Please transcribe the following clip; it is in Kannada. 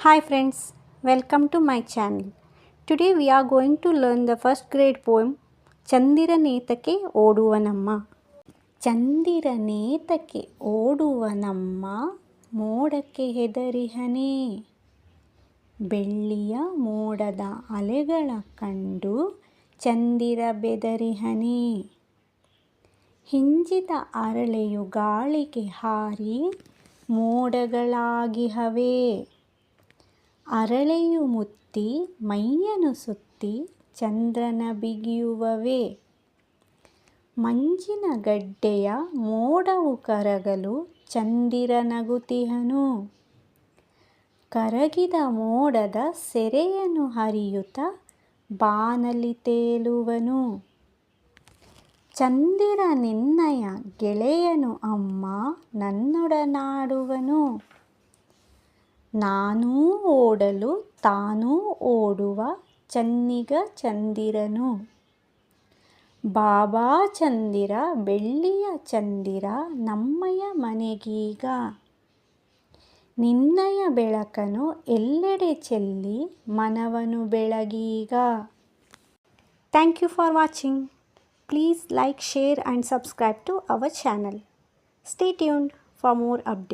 Hi friends, welcome to my channel. Today we are going to learn the first grade poem ಚಂದಿರನೇತಕ್ಕೆ ಓಡುವನಮ್ಮ. ಚಂದಿರನೇತಕ್ಕೆ ಓಡುವನಮ್ಮ ಮೋಡಕ್ಕೆ ಹೆದರಿಹನೇ. ಬೆಳ್ಳಿಯ ಮೋಡದ ಅಲೆಗಳ ಕಂಡು ಚಂದಿರ ಬೆದರಿಹನೇ. ಹಿಂಜಿದ ಅರಳೆಯು ಗಾಳಿಗೆ ಹಾರಿ ಮೋಡಗಳಾಗಿಹವೇ. ಅರಳೆಯು ಮುತ್ತಿ ಮೈಯನ್ನು ಸುತ್ತಿ ಚಂದ್ರನ ಬಿಗಿಯುವವೇ. ಮಂಜಿನ ಗಡ್ಡೆಯ ಮೋಡವು ಕರಗಲು ಚಂದಿರ ನಗುತಿಹನು. ಕರಗಿದ ಮೋಡದ ಸೆರೆಯನ್ನು ಹರಿಯುತ್ತ ಬಾನಲಿ ತೇಲುವನು. ಚಂದಿರ ನಿನ್ನಯ ಗೆಳೆಯನು ಅಮ್ಮ ನನ್ನೊಡನಾಡುವನು. ನಾನೂ ಓಡಲು ತಾನೂ ಓಡುವ ಚನ್ನಿಗ ಚಂದಿರನು. ಬಾಬಾ ಚಂದಿರ ಬೆಳ್ಳಿಯ ಚಂದಿರ ನಮ್ಮಯ ಮನೆಗೀಗ. ನಿನ್ನಯ ಬೆಳಕನು ಎಲ್ಲೆಡೆ ಚೆಲ್ಲಿ ಮನವನು ಬೆಳಗೀಗ. Thank you for watching. Please like, share and subscribe to our channel. Stay tuned for more updates.